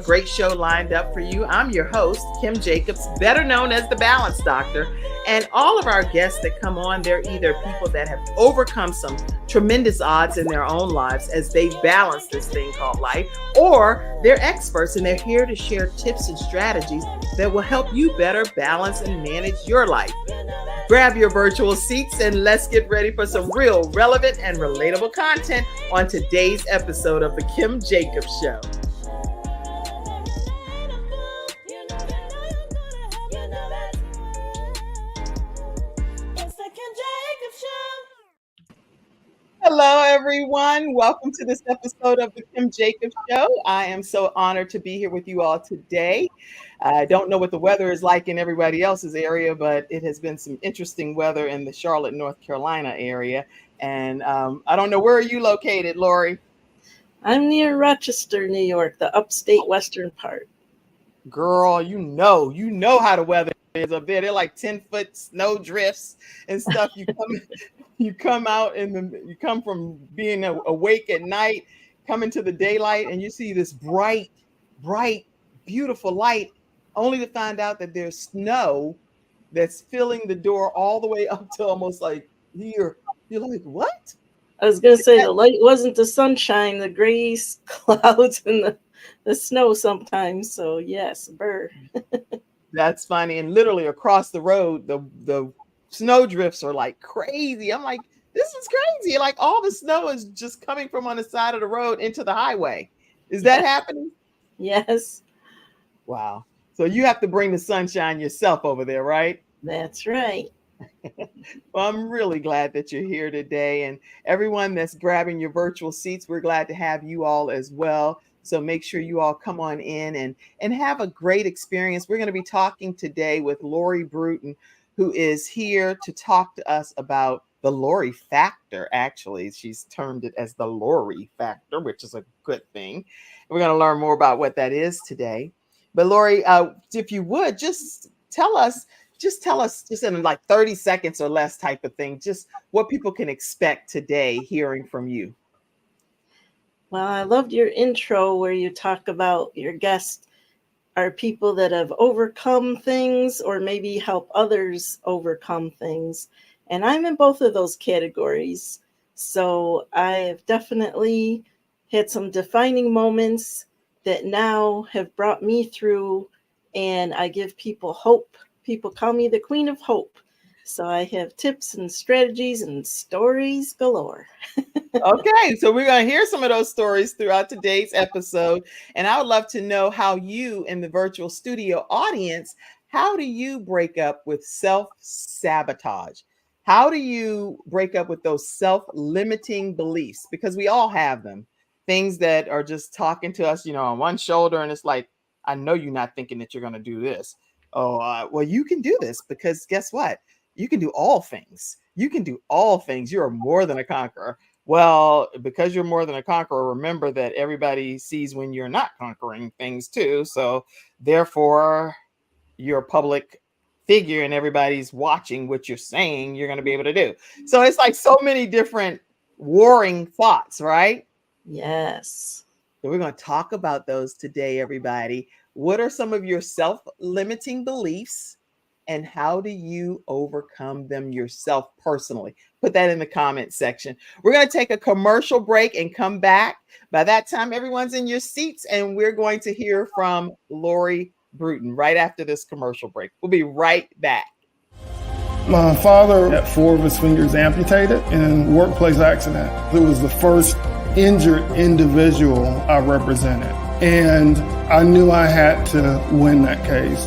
great show lined up for you. I'm your host, Kim Jacobs, better known as the Balance Doctor. And all of our guests that come on, they're either people that have overcome some tremendous odds in their own lives as they balance this thing called life, or they're experts and they're here to share tips and strategies that will help you better balance and manage your life. Grab your virtual seats and let's get ready for some real, relevant, and relatable content on today's episode of The Kim Jacobs Show. Hello, everyone. Welcome to this episode of The Kim Jacobs Show. I am so honored to be here with you all today. I don't know what the weather is like in everybody else's area, but it has been some interesting weather in the Charlotte, North Carolina area. And I don't know, where are you located, Lori? I'm near Rochester, New York, the upstate western part. Girl, you know how the weather is up there. They're like 10-foot snow drifts and stuff. You come out and you come from being awake at night, come into the daylight, and you see this bright, beautiful light, only to find out that there's snow that's filling the door all the way up to almost like here. You're like, what? I was going to say the light wasn't the sunshine, the gray clouds and the snow sometimes. So yes, burr. That's funny. And literally across the road, the snow drifts are like crazy. I'm like, this is crazy. Like all the snow is just coming from on the side of the road into the highway. Is that happening? Yes. Wow. So you have to bring the sunshine yourself over there, right? That's right. Well, I'm really glad that you're here today. And everyone that's grabbing your virtual seats, we're glad to have you all as well. So make sure you all come on in and have a great experience. We're going to be talking today with Lori Bruton, who is here to talk to us about the Lori factor. Actually, she's termed it as the Lori factor, which is a good thing. We're going to learn more about what that is today. But Lori, if you would just tell us in like 30 seconds or less type of thing, just what people can expect today hearing from you. Well, I loved your intro where you talk about your guests are people that have overcome things or maybe help others overcome things. And I'm in both of those categories. So I have definitely had some defining moments that now have brought me through, and I give people hope. People call me the Queen of Hope. So I have tips and strategies and stories galore. Okay, so we're going to hear some of those stories throughout today's episode. And I would love to know how you in the virtual studio audience, how do you break up with self-sabotage? How do you break up with those self-limiting beliefs? Because we all have them. Things that are just talking to us, on one shoulder. And it's like, I know you're not thinking that you're going to do this. Oh, well, you can do this because guess what? You can do all things. You can do all things. You are more than a conqueror. Well, because you're more than a conqueror, remember that everybody sees when you're not conquering things too. So therefore, you're a public figure and everybody's watching what you're saying you're going to be able to do. So it's like so many different warring thoughts, right? Yes. So we're going to talk about those today, everybody. What are some of your self-limiting beliefs and how do you overcome them yourself personally? Put that in the comment section. We're going to take a commercial break and come back. By that time, everyone's in your seats and we're going to hear from Lori Bruton right after this commercial break. We'll be right back. My father had 4 of his fingers amputated in a workplace accident. It was the first injured individual I represented. And I knew I had to win that case.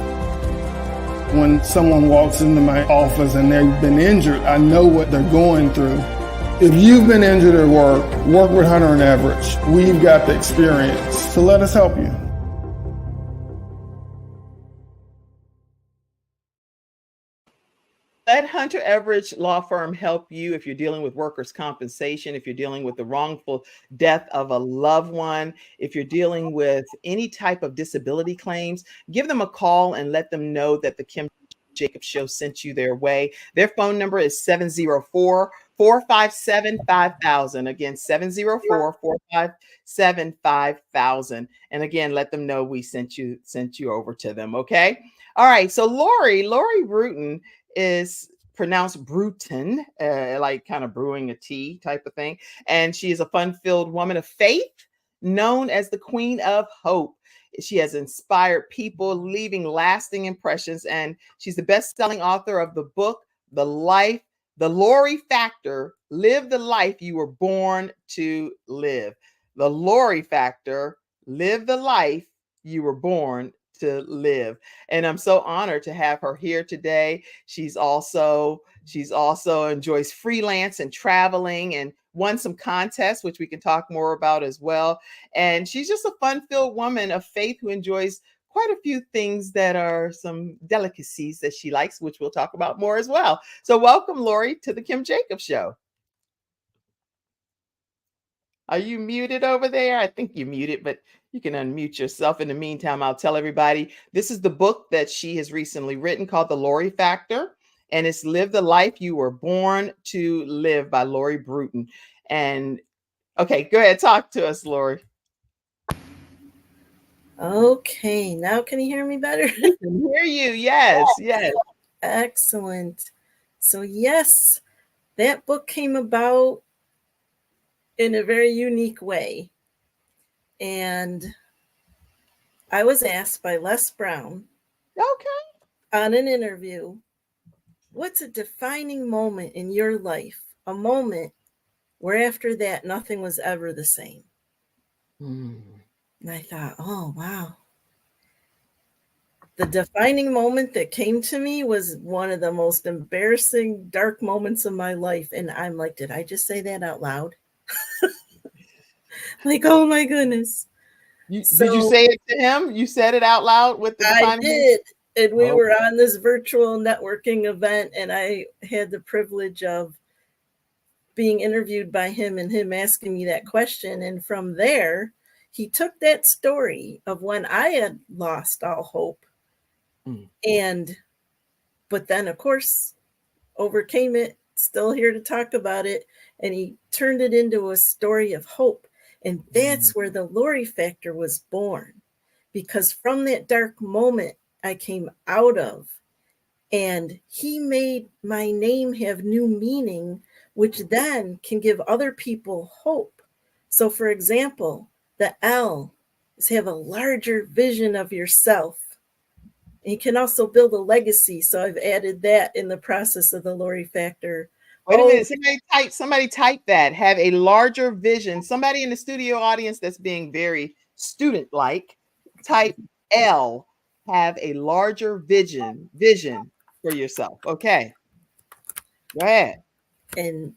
When someone walks into my office and they've been injured, I know what they're going through. If you've been injured at work with Hunter and Average. We've got the experience, so let us help you. Let Hunter Average Law Firm help you if you're dealing with workers' compensation, if you're dealing with the wrongful death of a loved one, if you're dealing with any type of disability claims. Give them a call and let them know that the Kim Jacobs Show sent you their way. Their phone number is 704 457-5000. Again, 704-457-5000. And again, let them know we sent you over to them. Okay. All right. So Lori Bruton is pronounced Bruton, like kind of brewing a tea type of thing. And she is a fun-filled woman of faith, known as the Queen of Hope. She has inspired people, leaving lasting impressions, and she's the best-selling author of the book, The Lori Factor, Live the Life You Were Born to Live. The Lori Factor, Live the Life You Were Born to Live. And I'm so honored to have her here today. She's also enjoys freelance and traveling, and won some contests, which we can talk more about as well. And she's just a fun-filled woman of faith who enjoys quite a few things that are some delicacies that she likes, which we'll talk about more as well. So welcome, Lori, to the Kim Jacobs Show. Are you muted over there? I think you're muted, but you can unmute yourself. In the meantime, I'll tell everybody, this is the book that she has recently written called The Lori Factor, and it's Live the Life You Were Born to Live by Lori Bruton. And okay, go ahead, talk to us, Lori. Okay, now can you hear me better? We can hear you. Yes, yes. Excellent. So yes, that book came about in a very unique way. And I was asked by Les Brown, on an interview, what's a defining moment in your life? A moment where after that, nothing was ever the same. And I thought, oh, wow. The defining moment that came to me was one of the most embarrassing, dark moments of my life. And I'm like, did I just say that out loud? Like, oh my goodness. Did you say it to him? You said it out loud with the defining I did. And we were on this virtual networking event, and I had the privilege of being interviewed by him and him asking me that question. And from there, he took that story of when I had lost all hope but then, of course, overcame it, still here to talk about it. And he turned it into a story of hope. And that's where the Lori Factor was born, because from that dark moment I came out of, and he made my name have new meaning, which then can give other people hope. So for example, the L is have a larger vision of yourself. And you can also build a legacy. So I've added that in the process of the Lori Factor. Wait a minute. Somebody type that. Have a larger vision. Somebody in the studio audience that's being very student-like, type L. Have a larger vision for yourself. Okay. Go ahead. And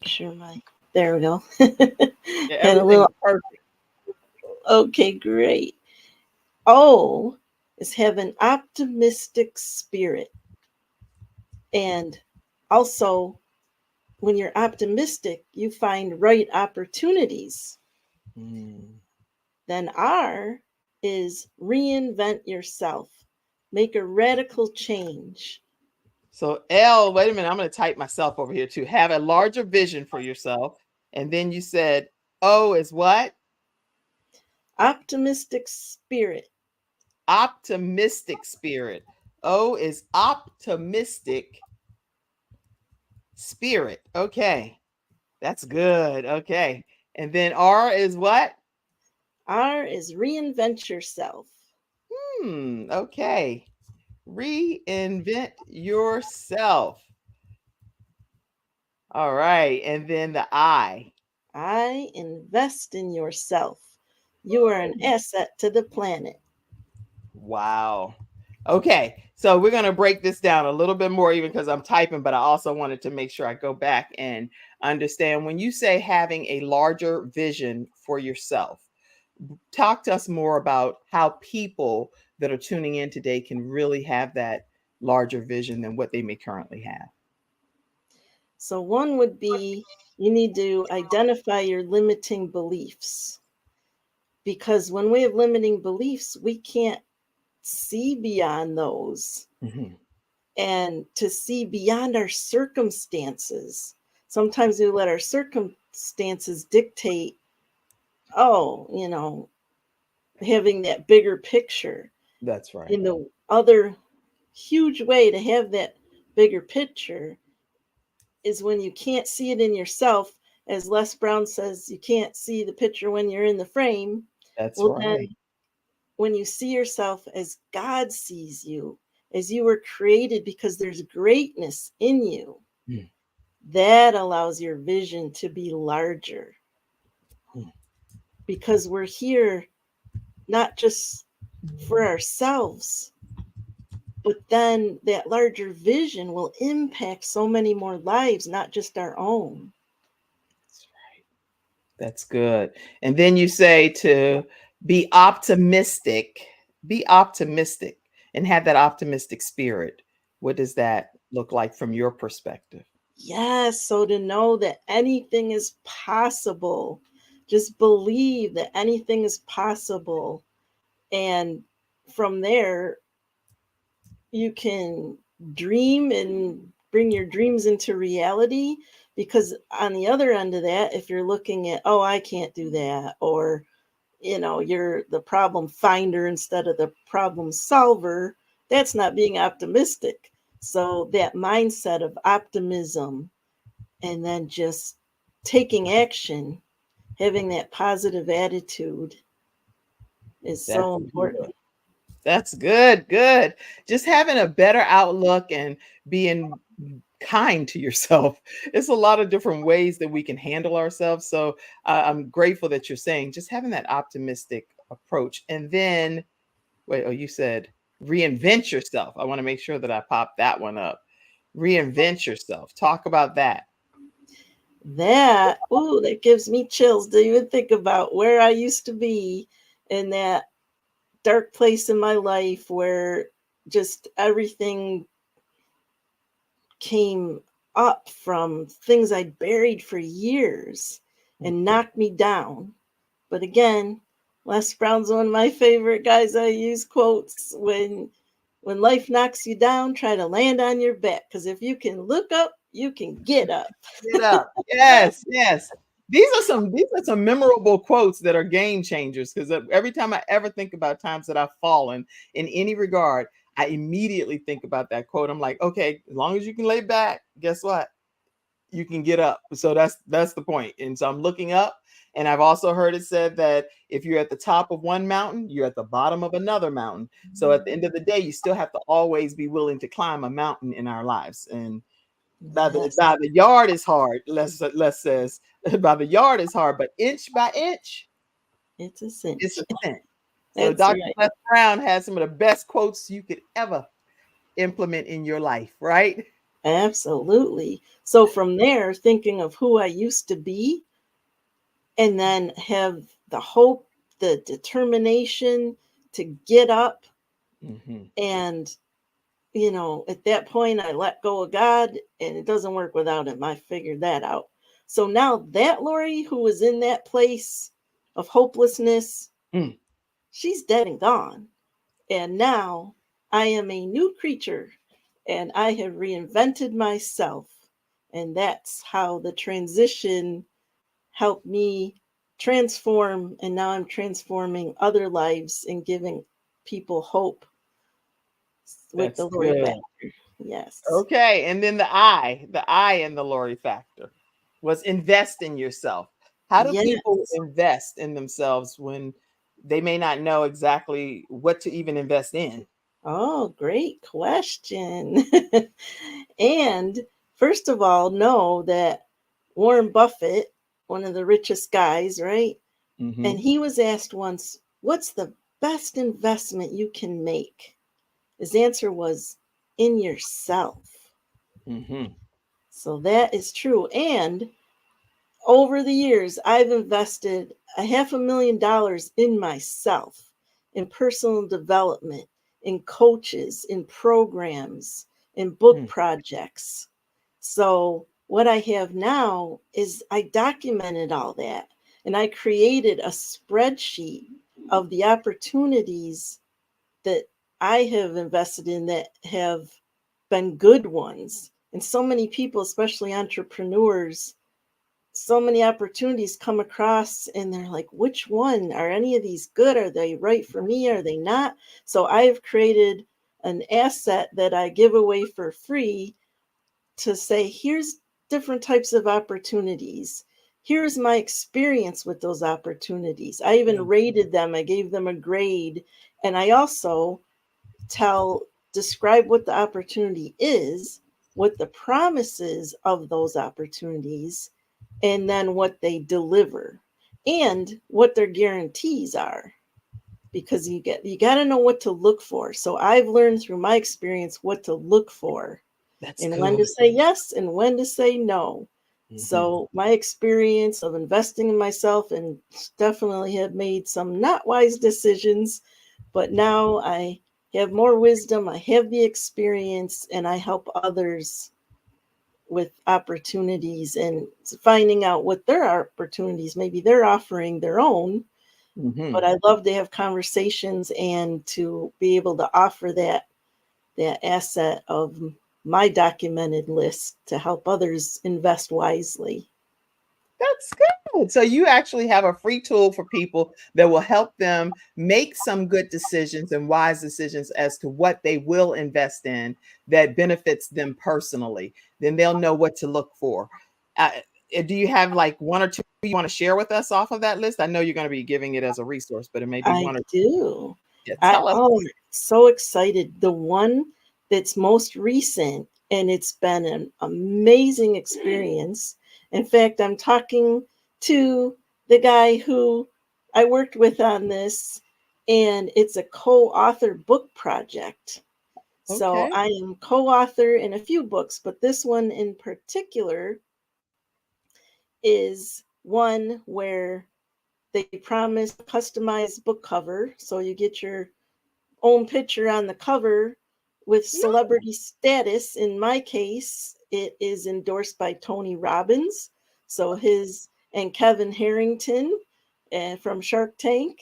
sure, there we go. Yeah, and a little perfect. Okay, great. O is have an optimistic spirit. And also, when you're optimistic, you find right opportunities. Then R is reinvent yourself. Make a radical change. So L, wait a minute, I'm going to type myself over here too. Have a larger vision for yourself. And then you said O is what? Optimistic spirit. Optimistic spirit. O is optimistic spirit. Okay. That's good. Okay. And then R is what? R is reinvent yourself. Okay. Reinvent yourself. All right. And then the I. I invest in yourself. You are an asset to the planet. Wow. Okay. So we're going to break this down a little bit more, even because I'm typing, but I also wanted to make sure I go back and understand when you say having a larger vision for yourself. Talk to us more about how people that are tuning in today can really have that larger vision than what they may currently have. So one would be, you need to identify your limiting beliefs. Because when we have limiting beliefs, we can't see beyond those. and to see beyond our circumstances. Sometimes we let our circumstances dictate, having that bigger picture. That's right. And the other huge way to have that bigger picture is when you can't see it in yourself. As Les Brown says, you can't see the picture when you're in the frame. That's Well, right. then when you see yourself as God sees you, as you were created, because there's greatness in you, that allows your vision to be larger. Because we're here not just for ourselves, but then that larger vision will impact so many more lives, not just our own. That's right. That's good. And then you say to be optimistic, and have that optimistic spirit. What does that look like from your perspective? Yes, so to know that anything is possible, just believe that anything is possible. And from there, you can dream and bring your dreams into reality. Because on the other end of that, if you're looking at, oh, I can't do that, or you're the problem finder instead of the problem solver, that's not being optimistic. So that mindset of optimism, and then just taking action, having that positive attitude is That's so important. good. That's good. Good. Just having a better outlook and being kind to yourself. It's a lot of different ways that we can handle ourselves. So I'm grateful that you're saying just having that optimistic approach. And then, you said reinvent yourself. I want to make sure that I pop that one up. Reinvent yourself. Talk about that. That gives me chills to even think about where I used to be in that dark place in my life where just everything came up from things I buried for years and knocked me down. But again, Les Brown's one of my favorite guys. I use quotes: when life knocks you down, try to land on your back, because if you can look up, you can get up. Get up. Yes, yes. These are some memorable quotes that are game changers, because every time I ever think about times that I've fallen in any regard, I immediately think about that quote. I'm like, okay, as long as you can lay back, guess what? You can get up. So that's the point. And so I'm looking up, and I've also heard it said that if you're at the top of one mountain, you're at the bottom of another mountain. So at the end of the day, you still have to always be willing to climb a mountain in our lives. And by the yard is hard. Les says by the yard is hard, but inch by inch, it's a cinch. It's a cinch. So That's Dr. right. Les Brown has some of the best quotes you could ever implement in your life, right? Absolutely. So from there, thinking of who I used to be, and then have the hope, the determination to get up. And at that point, I let go of God, and it doesn't work without him. I figured that out. So now that Lori, who was in that place of hopelessness, she's dead and gone. And now I am a new creature, and I have reinvented myself. And that's how the transition helped me transform. And now I'm transforming other lives and giving people hope with the Lori factor. Yes. Okay. And then the I in the Lori factor was invest in yourself. How do people invest in themselves when they may not know exactly what to even invest in? Oh, great question. And first of all, know that Warren Buffett, one of the richest guys, right? And he was asked once, what's the best investment you can make? His answer was in yourself. So that is true. And over the years, I've invested $500,000 in myself, in personal development, in coaches, in programs, in book projects. So what I have now is I documented all that, and I created a spreadsheet of the opportunities that I have invested in that have been good ones. And so many people, especially entrepreneurs, so many opportunities come across and they're like, which one? Are any of these good? Are they right for me? Are they not? So I've created an asset that I give away for free to say, here's different types of opportunities. Here's my experience with those opportunities. I even rated them. I gave them a grade. And I also describe what the opportunity is, what the promises of those opportunities, and then what they deliver and what their guarantees are, because you got to know what to look for. So I've learned through my experience what to look for. That's and good. When to say yes and when to say no. So my experience of investing in myself, and definitely have made some not wise decisions, but now I have more wisdom, I have the experience, and I help others with opportunities and finding out what their opportunities. Maybe they're offering their own, but I love to have conversations and to be able to offer that asset of my documented list to help others invest wisely. That's good. So you actually have a free tool for people that will help them make some good decisions and wise decisions as to what they will invest in that benefits them personally. Then they'll know what to look for. Do you have like one or two you want to share with us off of that list? I know you're going to be giving it as a resource, but it may be I one or two. do. Yeah, tell us. I'm so excited. The one that's most recent, and it's been an amazing experience. In fact, I'm talking to the guy who I worked with on this, and it's a co-author book project. So Okay. I am co-author in a few books, but this one in particular is one where they promise a customized book cover. So you get your own picture on the cover with celebrity status. In my case, it is endorsed by Tony Robbins. So his and Kevin Harrington from Shark Tank.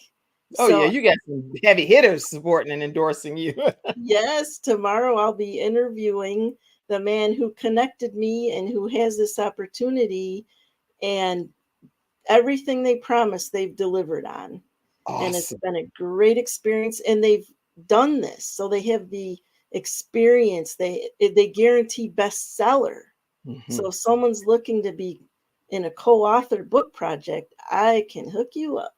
Oh, yeah, So you got some heavy hitters supporting and endorsing you. yes, tomorrow I'll be interviewing the man who connected me and who has this opportunity, and everything they promised, they've delivered on. And it's Awesome. been a great experience, and they've done this. So they have the experience. They guarantee bestseller. So if someone's looking to be in a co-author book project, I can hook you up.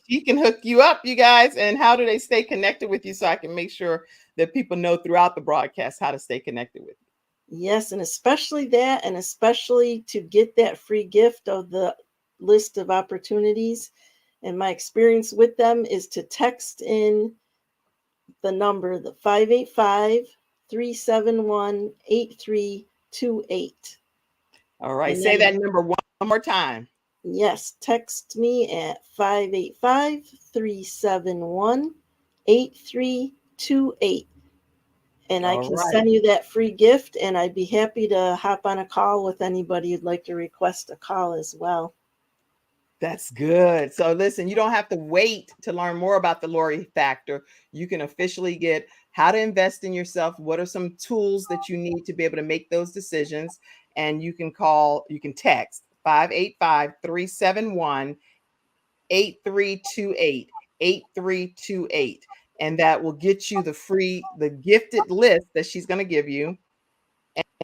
She can hook you up, you guys. And how do they stay connected with you so I can make sure that people know throughout the broadcast how to stay connected with you? Yes, and especially that, and especially to get that free gift of the list of opportunities. And my experience with them is to text in the number, the 585-371-8328. All right. And Say then, that number one more time. yes, text me at 585-371-8328. And I All can right. send you that free gift, and I'd be happy to hop on a call with anybody who'd like to request a call as well. That's good. So listen, you don't have to wait to learn more about the Lori Factor. You can officially get how to invest in yourself. What are some tools that you need to be able to make those decisions? And you can text 585-371-8328, 8328. And that will get you the gifted list that she's going to give you.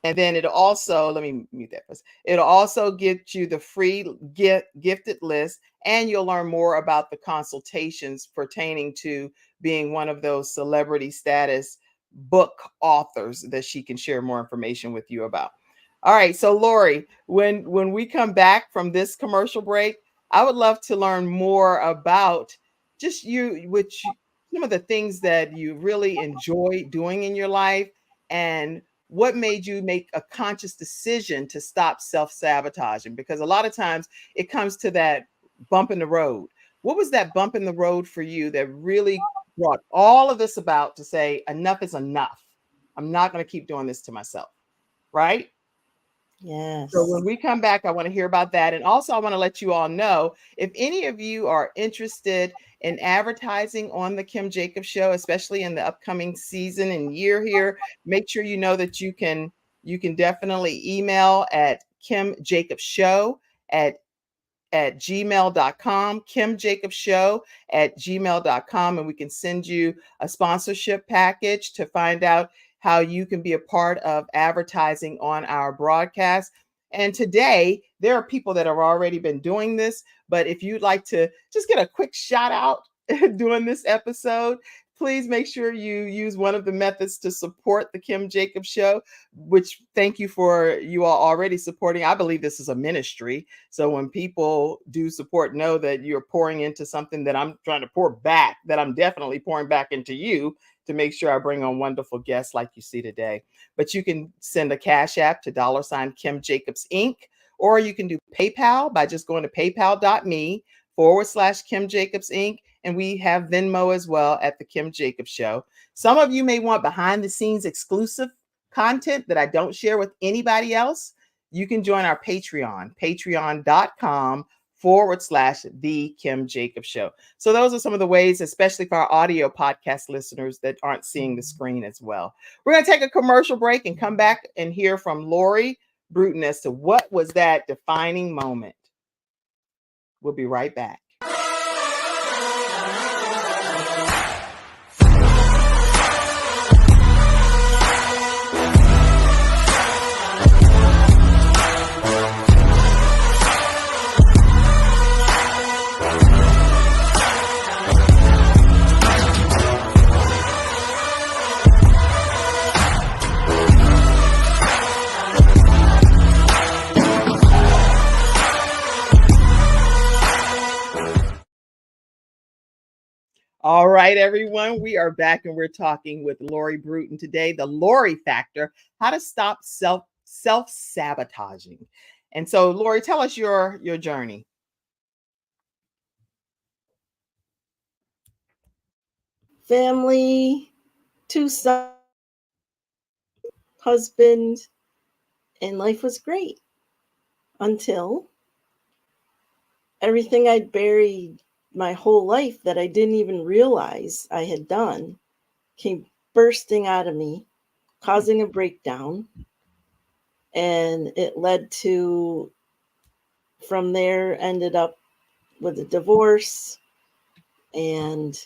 And then it'll also, let me mute that first. It'll also get you the free gifted list, and you'll learn more about the consultations pertaining to being one of those celebrity status book authors that she can share more information with you about. All right. So Lori, when we come back from this commercial break, I would love to learn more about just some of the things that you really enjoy doing in your life, and what made you make a conscious decision to stop self-sabotaging? Because a lot of times it comes to that bump in the road. What was that bump in the road for you that really brought all of this about to say, enough is enough? I'm not going to keep doing this to myself. Right? Yes. So when we come back, I want to hear about that. And also, I want to let you all know, if any of you are interested in advertising on the Kim Jacobs Show, especially in the upcoming season and year here, make sure you know that you can definitely email at kimjacobsshow at gmail.com, kimjacobsshow@gmail.com, and we can send you a sponsorship package to find out how you can be a part of advertising on our broadcast. And today, there are people that have already been doing this, but if you'd like to just get a quick shout out during this episode, please make sure you use one of the methods to support the Kim Jacobs Show, which thank you for you all already supporting. I believe this is a ministry. So when people do support, know that you're pouring into something that I'm trying to pour back, that I'm definitely pouring back into you to make sure I bring on wonderful guests like you see today. But you can send a Cash App to $Kimjacobsinc, or you can do PayPal by just going to paypal.me/KimJacobsInc. And we have Venmo as well at the Kim Jacobs Show. Some of you may want behind the scenes exclusive content that I don't share with anybody else. You can join our Patreon, patreon.com/The Kim Jacobs Show. So those are some of the ways, especially for our audio podcast listeners that aren't seeing the screen as well. We're going to take a commercial break and come back and hear from Lori Bruton as to what was that defining moment. We'll be right back. All right, everyone, we are back and we're talking with Lori Bruton today, the Lori Factor, how to stop self-sabotaging. And so, Lori, tell us your journey. Family, 2 sons, husband, and life was great until everything I'd buried my whole life that I didn't even realize I had done came bursting out of me, causing a breakdown. And it led to, from there, ended up with a divorce and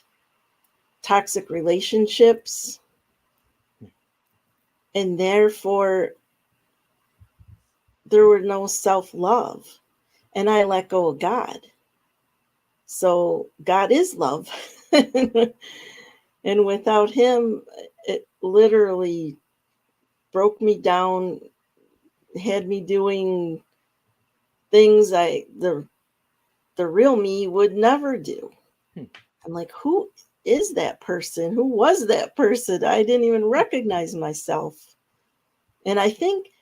toxic relationships. And therefore, there were no self-love. And I let go of God. So God is love. And without him, it literally broke me down, had me doing things the real me would never do. I'm like, who is that person? Who was that person? I didn't even recognize myself. And I think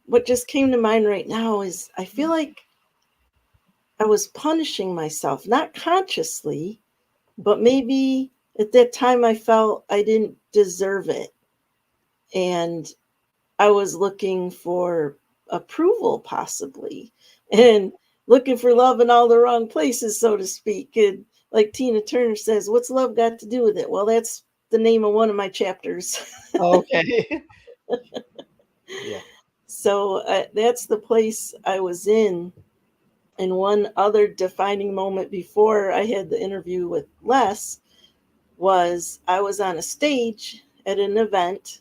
what just came to mind right now is I feel like I was punishing myself, not consciously, but maybe at that time I felt I didn't deserve it. And I was looking for approval, possibly, and looking for love in all the wrong places, so to speak. And like Tina Turner says, what's love got to do with it? Well, that's the name of one of my chapters. Okay. Yeah. So that's the place I was in. And one other defining moment before I had the interview with Les was I was on a stage at an event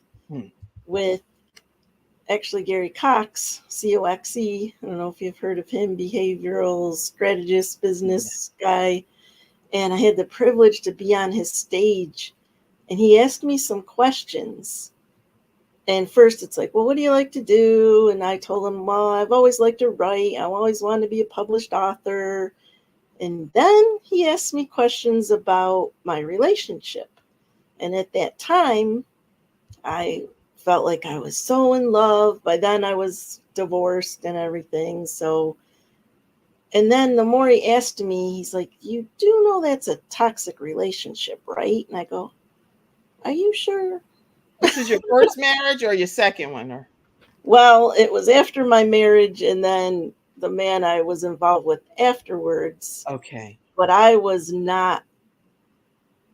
with actually Gary Cox, COXE. I don't know if you've heard of him, behavioral strategist, business guy. And I had the privilege to be on his stage. And he asked me some questions. And first it's like, well, what do you like to do? And I told him, well, I've always liked to write. I always wanted to be a published author. And then he asked me questions about my relationship. And at that time, I felt like I was so in love. By then I was divorced and everything. So, and then the more he asked me, he's like, you do know that's a toxic relationship, right? And I go, are you sure? This is your first marriage or your second one? Or? Well, it was after my marriage and then the man I was involved with afterwards, Okay. but I was not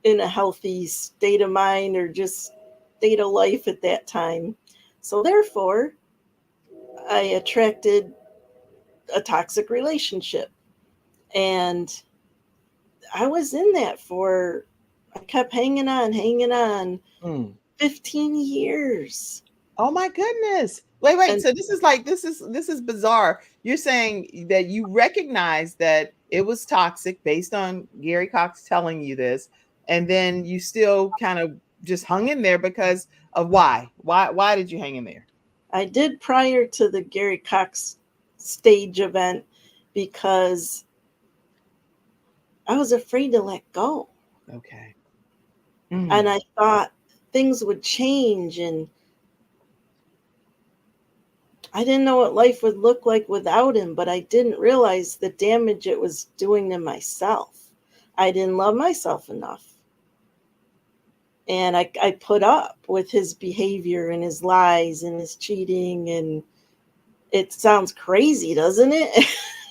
in a healthy state of mind or just state of life at that time. So therefore, I attracted a toxic relationship. And I was in that for, I kept hanging on Mm. 15 years. Oh my goodness. Wait. And So this is bizarre. You're saying that you recognize that it was toxic based on Gary Cox telling you this, and then you still kind of just hung in there because of why? Why did you hang in there? I did prior to the Gary Cox stage event because I was afraid to let go. Okay. And Mm. I thought things would change, and I didn't know what life would look like without him, but I didn't realize the damage it was doing to myself. I didn't love myself enough. And I put up with his behavior and his lies and his cheating. And it sounds crazy, doesn't it?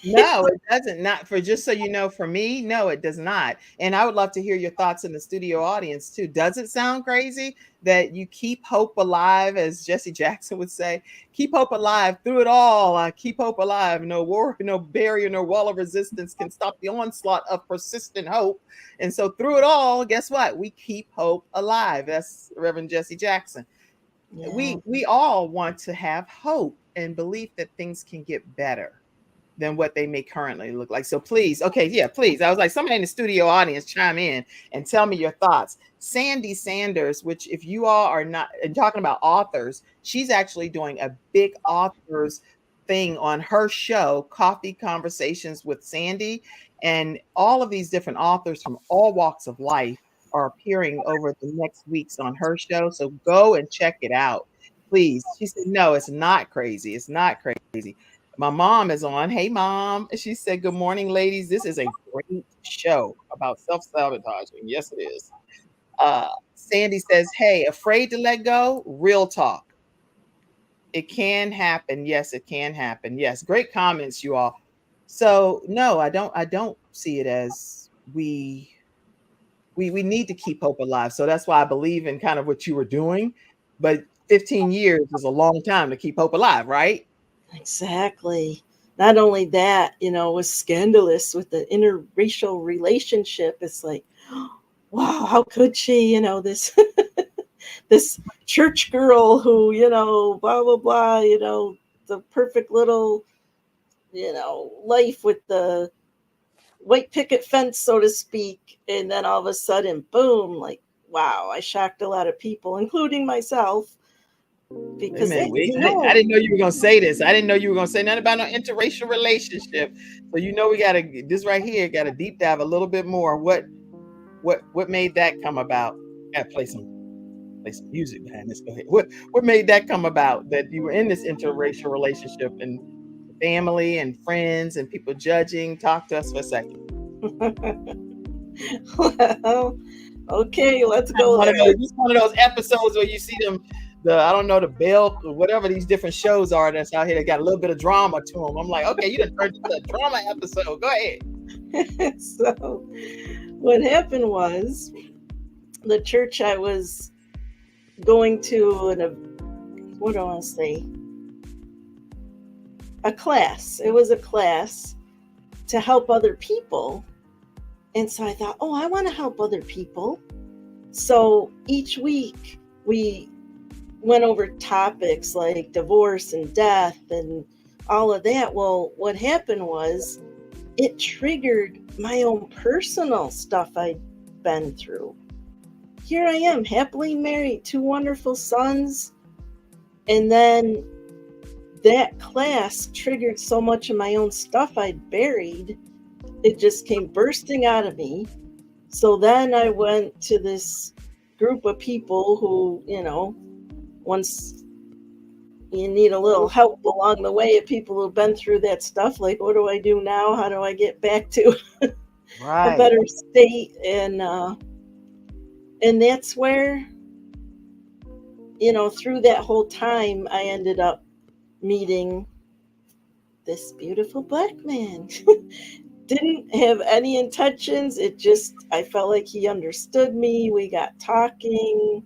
No, it doesn't. Not for just so you know, for me, no, it does not. And I would love to hear your thoughts in the studio audience too. Does it sound crazy that you keep hope alive, as Jesse Jackson would say? Keep hope alive through it all. Keep hope alive. No war, no barrier, no wall of resistance can stop the onslaught of persistent hope. And so through it all, guess what? We keep hope alive. That's Reverend Jesse Jackson. Yeah. We all want to have hope and belief that things can get better than what they may currently look like. So please, okay, yeah, please. I was like, somebody in the studio audience chime in and tell me your thoughts. Sandy Sanders, which if you all are not and talking about authors, she's actually doing a big authors thing on her show, Coffee Conversations with Sandy. And all of these different authors from all walks of life are appearing over the next weeks on her show. So go and check it out. Please. She said, no, it's not crazy. It's not crazy. My mom is on. Hey, mom. She said, good morning, ladies. This is a great show about self-sabotaging. Yes, it is. Sandy says, hey, afraid to let go? Real talk. It can happen. Yes, it can happen. Yes. Great comments, you all. So no, I don't see it as we need to keep hope alive. So that's why I believe in kind of what you were doing. But 15 years is a long time to keep hope alive, right? Exactly. Not only that, it was scandalous with the interracial relationship. It's like, wow, how could she, this this church girl who, blah blah blah, the perfect little, life with the white picket fence, so to speak, and then all of a sudden, boom, like, wow, I shocked a lot of people, including myself, Wait a because minute, it, wait. I didn't know you were gonna say this. I didn't know you were gonna say nothing about no interracial relationship. So we gotta this right here, gotta deep dive a little bit more. What made that come about? Gotta play some music behind this. Go ahead. What made that come about that you were in this interracial relationship and family and friends and people judging? Talk to us for a second. well, okay, let's go there. Just one of those episodes where you see them, I don't know, the Bell or whatever these different shows are that's out here that got a little bit of drama to them. I'm like, okay, you done turned into a drama episode. Go ahead. So what happened was the church I was going to what do I want to say? A class. It was a class to help other people. And so I thought, oh, I want to help other people. So each week we went over topics like divorce and death and all of that. Well, what happened was it triggered my own personal stuff I'd been through. Here I am, happily married, 2 wonderful sons. And then that class triggered so much of my own stuff I'd buried. It just came bursting out of me. So then I went to this group of people who, once you need a little help along the way, of people who've been through that stuff, like, what do I do now? How do I get back to a better state? And that's where, through that whole time, I ended up meeting this beautiful Black man. Didn't have any intentions. I felt like he understood me. We got talking.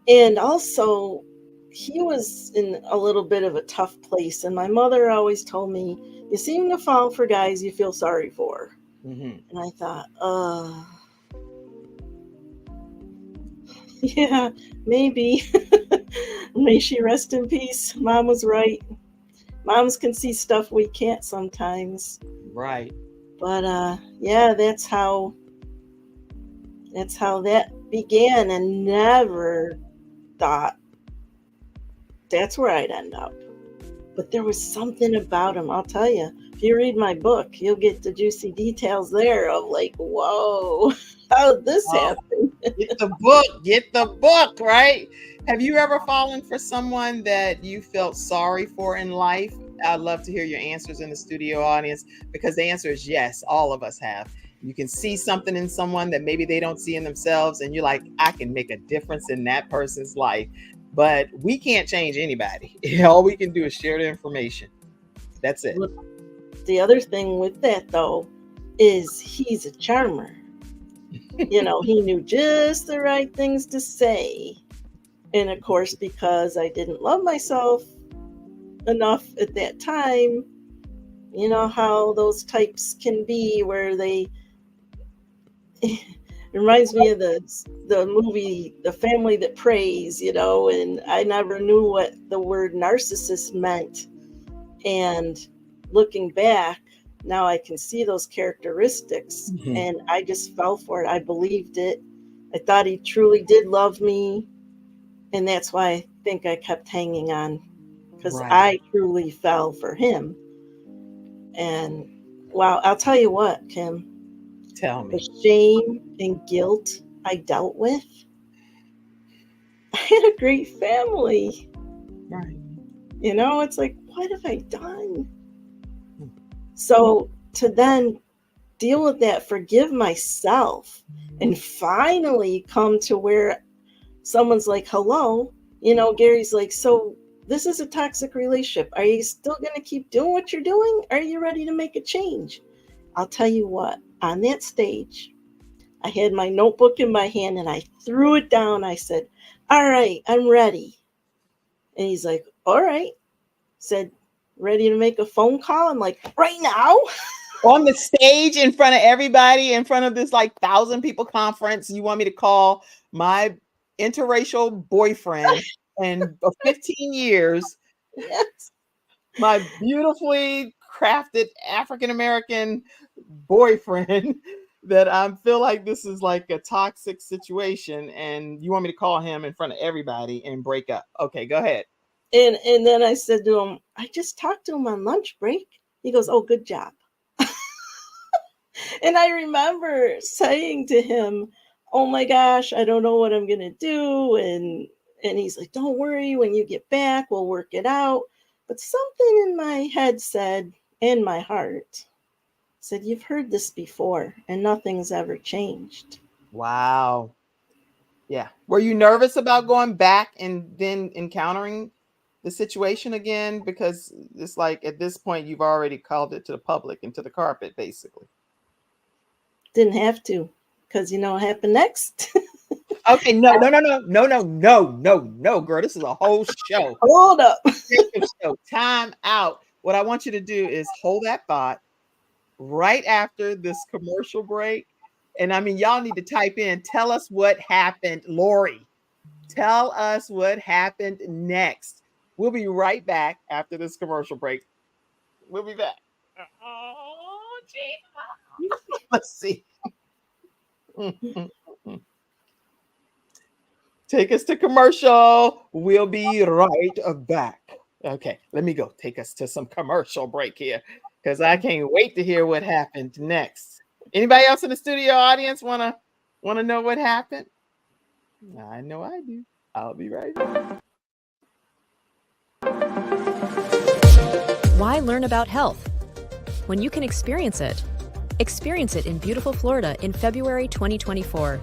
And also, he was in a little bit of a tough place. And my mother always told me, you seem to fall for guys you feel sorry for. Mm-hmm. And I thought, yeah, maybe. May she rest in peace. Mom was right. Moms can see stuff we can't sometimes. Right. But yeah, that's how that began, and never thought that's where I'd end up. But there was something about him, I'll tell you. If you read my book, you'll get the juicy details there of like, whoa, how did this happen? Get the book, right? Have you ever fallen for someone that you felt sorry for in life? I'd love to hear your answers in the studio audience, because the answer is yes, all of us have. You can see something in someone that maybe they don't see in themselves, and you're like, I can make a difference in that person's life. But we can't change anybody. All we can do is share the information. That's it. The other thing with that, though, is he's a charmer. He knew just the right things to say. And of course, because I didn't love myself enough at that time, you know how those types can be, where they... It reminds me of the movie The Family That Prays, and I never knew what the word narcissist meant. And looking back, now I can see those characteristics, and I just fell for it. I believed it. I thought he truly did love me, and that's why I think I kept hanging on, because I truly fell for him. And wow, I'll tell you what, Kim. Tell me. The shame and guilt I dealt with. I had a great family. Right. It's like, what have I done? So to then deal with that, forgive myself, and finally come to where someone's like, hello, Gary's like, so this is a toxic relationship. Are you still going to keep doing what you're doing? Are you ready to make a change? I'll tell you what, on that stage, I had my notebook in my hand and I threw it down. I said, all right, I'm ready. And he's like, all right. Said, ready to make a phone call? I'm like, right now? On the stage in front of everybody, in front of this 1,000 people conference, you want me to call my interracial boyfriend and 15 years, Yes. my beautifully crafted African-American boyfriend, that I feel like this is like a toxic situation, and you want me to call him in front of everybody and break up? Okay, go ahead. And then I said to him, I just talked to him on lunch break. He goes, oh, good job. And I remember saying to him, oh my gosh, I don't know what I'm going to do. And he's like, don't worry, when you get back, we'll work it out. But something in my head said, and my heart said, you've heard this before and nothing's ever changed. Wow. Yeah. Were you nervous about going back and then encountering the situation again? Because it's like at this point, you've already called it to the public and to the carpet, basically. Didn't have to, because you know what happened next? Okay, no, girl. This is a whole show. Hold up. So time out. What I want you to do is hold that thought right after this commercial break. And I mean, y'all need to type in, tell us what happened, Lori. Tell us what happened next. We'll be right back after this commercial break. We'll be back. Oh, gee. Let's see. Take us to commercial. We'll be right back. Okay, let me go. Take us to some commercial break here, because I can't wait to hear what happened next. Anybody else in the studio audience wanna know what happened? I know I do. I'll be right back. Why learn about health when you can experience it? Experience it in beautiful Florida in February 2024.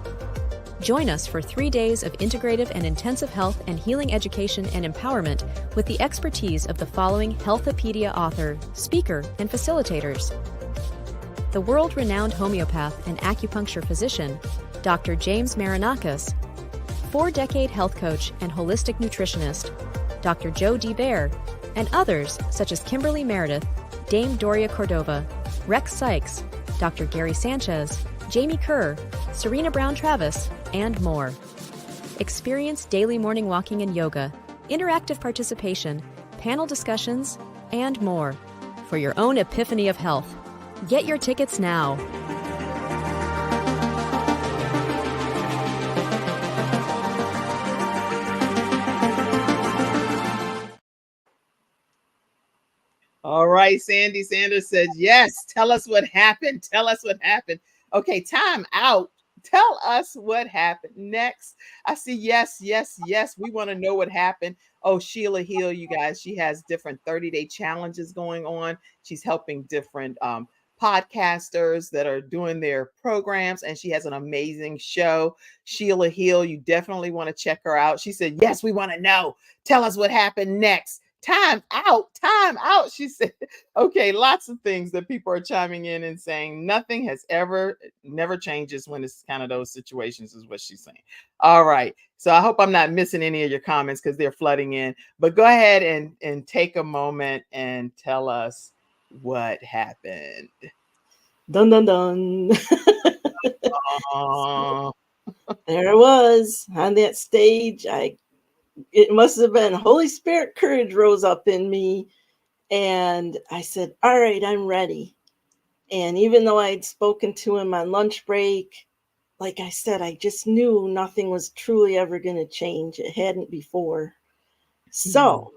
Join us for 3 days of integrative and intensive health and healing education and empowerment with the expertise of the following Healthopedia author, speaker, and facilitators. The world-renowned homeopath and acupuncture physician, Dr. James Marinakis, 4-decade health coach and holistic nutritionist, Dr. Joe D. Bear, and others such as Kimberly Meredith, Dame Doria Cordova, Rex Sykes, Dr. Gary Sanchez, Jamie Kerr, Serena Brown-Travis, and more. Experience daily morning walking and yoga, interactive participation, panel discussions, and more for your own epiphany of health. Get your tickets now. All right, Sandy Sanders says, yes, tell us what happened. Tell us what happened. Okay, time out. Tell us what happened next. I see, yes. We want to know what happened. Oh, Sheila Hill, you guys, she has different 30-day challenges going on. She's helping different podcasters that are doing their programs, and she has an amazing show. Sheila Hill, you definitely want to check her out. She said, yes, we want to know. Tell us what happened next. Time out. She said, okay, lots of things that people are chiming in and saying nothing has never changes when it's kind of those situations is what she's saying. All right. So I hope I'm not missing any of your comments because they're flooding in, but go ahead and take a moment and tell us what happened. Dun, dun, dun. There I was on that stage. It must have been Holy Spirit courage rose up in me. And I said, all right, I'm ready. And even though I'd spoken to him on lunch break, like I said, I just knew nothing was truly ever going to change. It hadn't before. So,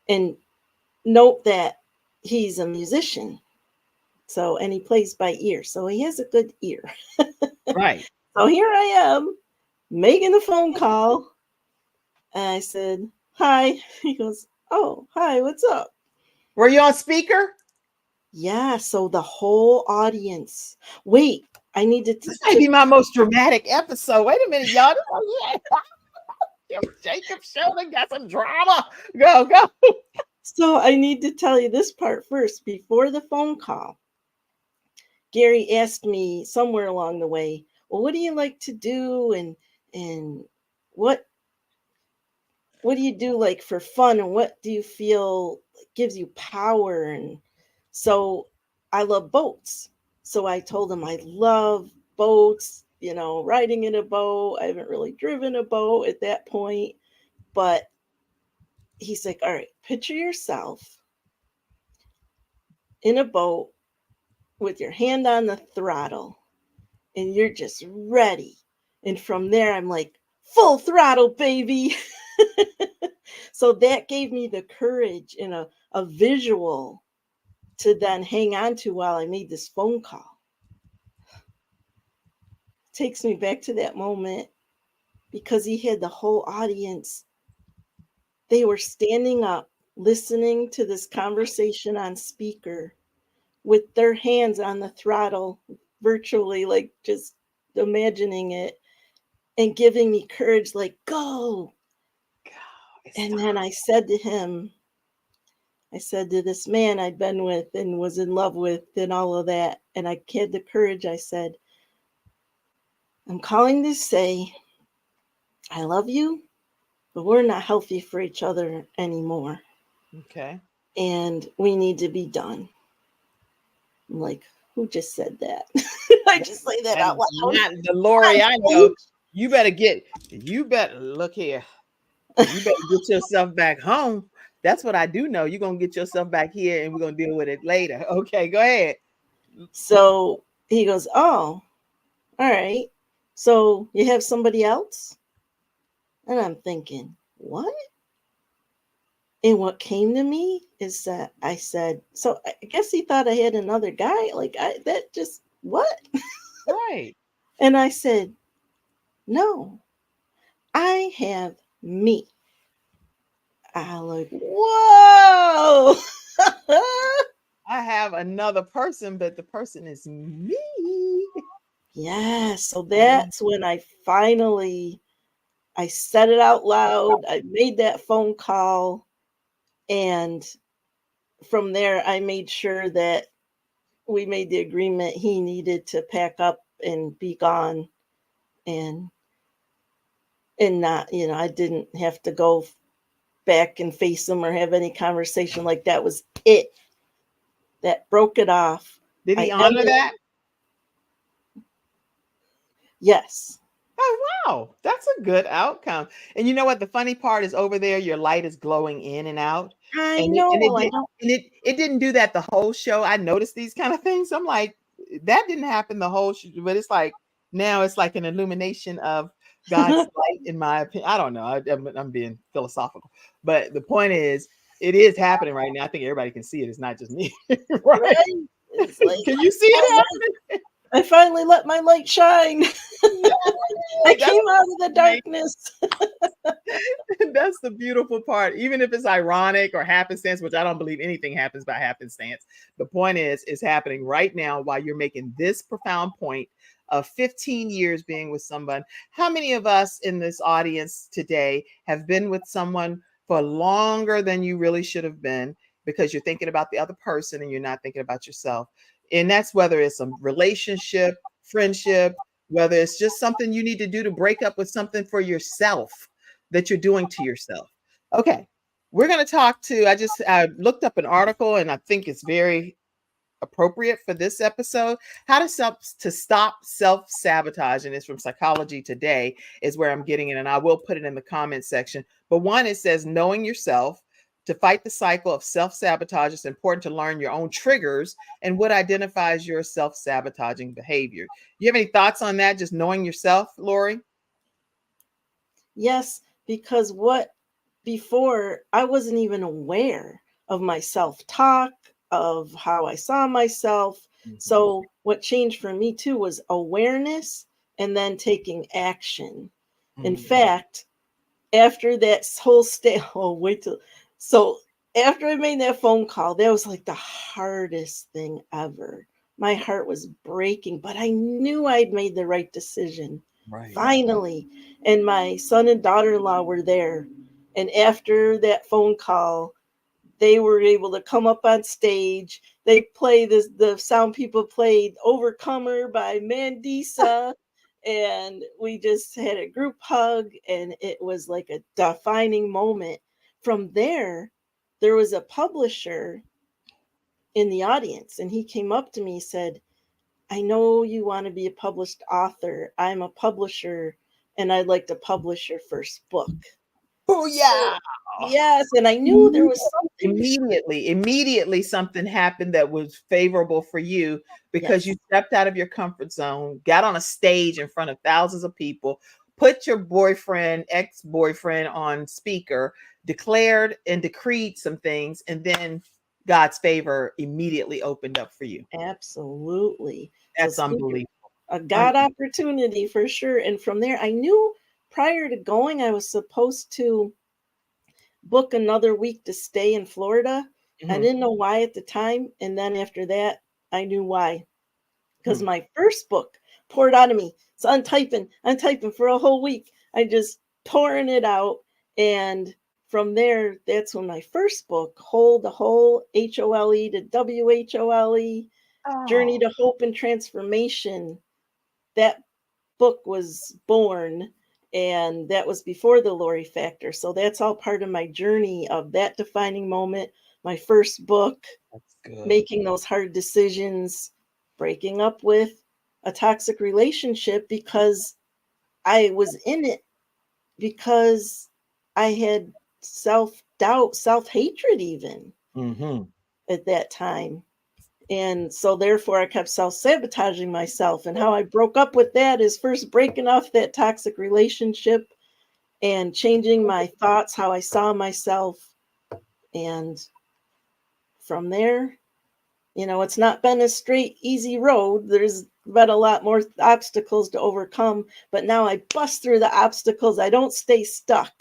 and note that he's a musician. So, and he plays by ear. So he has a good ear. Right. So here I am making a phone call. And I said, hi. He goes, oh, hi, what's up? Were you on speaker? Yeah, so the whole audience. Wait, I need to. This might be my most dramatic episode. Wait a minute, y'all. Jacob Sheldon got some drama. Go. So I need to tell you this part first. Before the phone call, Gary asked me somewhere along the way, well, what do you like to do? And what do you do like for fun? And what do you feel gives you power? And so I love boats. So I told him I love boats, riding in a boat. I haven't really driven a boat at that point, but he's like, all right, picture yourself in a boat with your hand on the throttle and you're just ready. And from there, I'm like, full throttle, baby. So that gave me the courage and a visual to then hang on to while I made this phone call. Takes me back to that moment because he had the whole audience. They were standing up, listening to this conversation on speaker with their hands on the throttle, virtually, like just imagining it and giving me courage, like, go. And then I said to him, I said to this man I'd been with and was in love with and all of that, and I had the courage, I said, I'm calling to say I love you, but we're not healthy for each other anymore. Okay. And we need to be done. I'm like, who just said that? I just say that out loud. Not the Lori I know. You better look here. You better get yourself back home. That's what I do know. You're going to get yourself back here and we're going to deal with it later. Okay, go ahead. So he goes, oh, all right. So you have somebody else? And I'm thinking, what? And what came to me is that I said, so I guess he thought I had another guy. Like what? Right. And I said, no, I have me. I'm like, whoa. I have another person, but the person is me. Yeah. So that's when I said it out loud. I made that phone call. And from there, I made sure that we made the agreement he needed to pack up and be gone, and not, I didn't have to go back and face him or have any conversation. Like, that was it. That broke it off. Did he honor that? Yes. Oh, wow. That's a good outcome. And you know what? The funny part is over there, your light is glowing in and out. I know. It didn't do that the whole show. I noticed these kind of things. I'm like, that didn't happen the whole show, but it's like now it's like an illumination of God's light, in my opinion. I don't know. I'm being philosophical, but the point is, it is happening right now. I think everybody can see it. It's not just me. Right? It's like, Can you see it happening? I finally let my light shine. I came out of the darkness. That's the beautiful part. Even if it's ironic or happenstance, which I don't believe anything happens by happenstance. The point is, it's happening right now while you're making this profound point of 15 years being with someone. How many of us in this audience today have been with someone for longer than you really should have been, because you're thinking about the other person and you're not thinking about yourself? And that's whether it's a relationship, friendship, whether it's just something you need to do to break up with something for yourself that you're doing to yourself. Okay, we're going to talk to, I looked up an article and I think it's very appropriate for this episode. How to stop self-sabotaging. It's from Psychology Today is where I'm getting it, and I will put it in the comment section. But one, it says, knowing yourself. To fight the cycle of self-sabotage, it's important to learn your own triggers and what identifies your self-sabotaging behavior. You have any thoughts on that? Just knowing yourself, Lori? Yes, because before I wasn't even aware of my self-talk, of how I saw myself. Mm-hmm. So what changed for me too was awareness and then taking action. Mm-hmm. In fact, after that whole so after I made that phone call, that was like the hardest thing ever. My heart was breaking, but I knew I'd made the right decision. Right. Finally. And my son and daughter-in-law were there. And after that phone call, they were able to come up on stage. They play the sound people played Overcomer by Mandisa. And we just had a group hug, and it was like a defining moment. From there was a publisher in the audience, and he came up to me and said, I know you want to be a published author. I'm a publisher, and I'd like to publish your first book. Oh, yeah. So, yes. And I knew there was something. Immediately something happened that was favorable for you, because you stepped out of your comfort zone, got on a stage in front of thousands of people, put your ex-boyfriend on speaker, declared and decreed some things, and then God's favor immediately opened up for you. Absolutely. That's unbelievable. A God opportunity for sure. And from there, I knew prior to going, I was supposed to book another week to stay in Florida. Mm-hmm. I didn't know why at the time. And then after that, I knew why. Because my first book poured out of me. So I'm typing for a whole week. I just pouring it out. And from there, that's when my first book, Hole to Hole, HOLE to WHOLE, Journey to Hope and Transformation, that book was born. And that was before the Lori Factor. So that's all part of my journey of that defining moment, my first book, making those hard decisions, breaking up with a toxic relationship because I was in it, because I had self-doubt, self-hatred even at that time. And so therefore I kept self-sabotaging myself. And how I broke up with that is first breaking off that toxic relationship and changing my thoughts, how I saw myself. And from there, it's not been a straight, easy road. There's been a lot more obstacles to overcome, but now I bust through the obstacles. I don't stay stuck.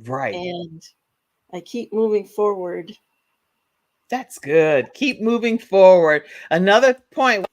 Right. And I keep moving forward. That's good. Keep moving forward. Another point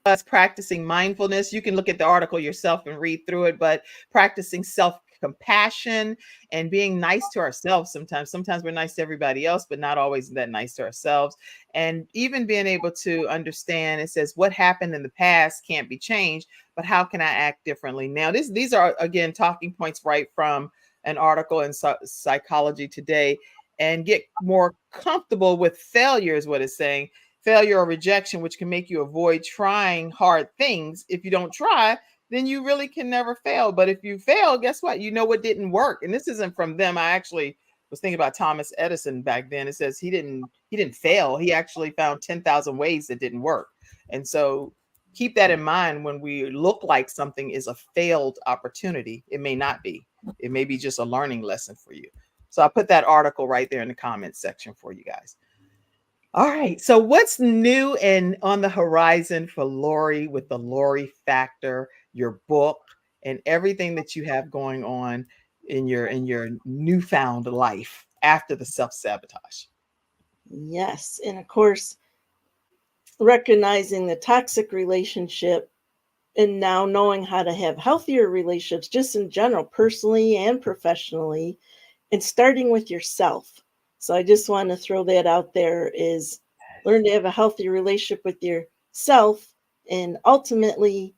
us practicing mindfulness. You can look at the article yourself and read through it, but practicing self-compassion and being nice to ourselves sometimes. Sometimes we're nice to everybody else, but not always that nice to ourselves. And even being able to understand, it says what happened in the past can't be changed, but how can I act differently now? These are, again, talking points right from an article in Psychology Today. And get more comfortable with failure is what it's saying. Failure or rejection, which can make you avoid trying hard things. If you don't try, then you really can never fail. But if you fail, guess what? You know what didn't work. And this isn't from them. I actually was thinking about Thomas Edison back then. It says he didn't fail. He actually found 10,000 ways that didn't work. And so keep that in mind when we look like something is a failed opportunity. It may not be. It may be just a learning lesson for you. So I'll put that article right there in the comments section for you guys. All right. So what's new and on the horizon for Lori with the Lori Factor, your book, and everything that you have going on in your newfound life after the self-sabotage? Yes. And of course, recognizing the toxic relationship and now knowing how to have healthier relationships, just in general, personally and professionally, and starting with yourself. So I just want to throw that out there, is learn to have a healthy relationship with yourself and ultimately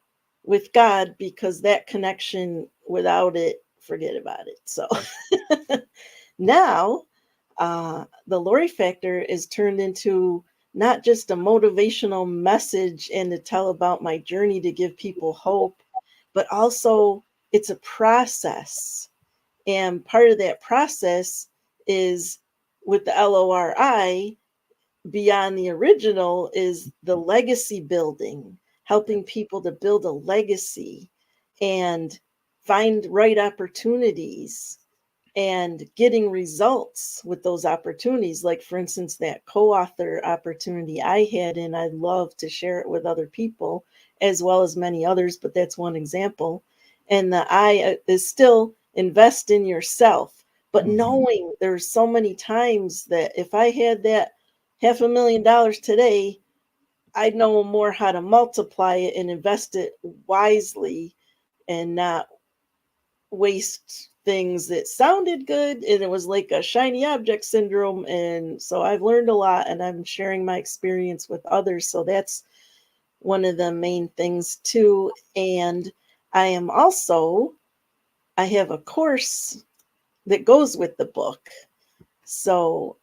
with God, because that connection, without it, forget about it. So now the Lori Factor is turned into not just a motivational message and to tell about my journey to give people hope, but also it's a process. And part of that process is with the LORI, beyond the original, is the legacy building, helping people to build a legacy and find right opportunities and getting results with those opportunities. Like, for instance, that co-author opportunity I had, and I'd love to share it with other people as well as many others, but that's one example. And the I is still invest in yourself, but knowing there's so many times that if I had that $500,000 today, I'd know more how to multiply it and invest it wisely and not waste things that sounded good. And it was like a shiny object syndrome. And so I've learned a lot, and I'm sharing my experience with others. So that's one of the main things too. And I have a course that goes with the book. So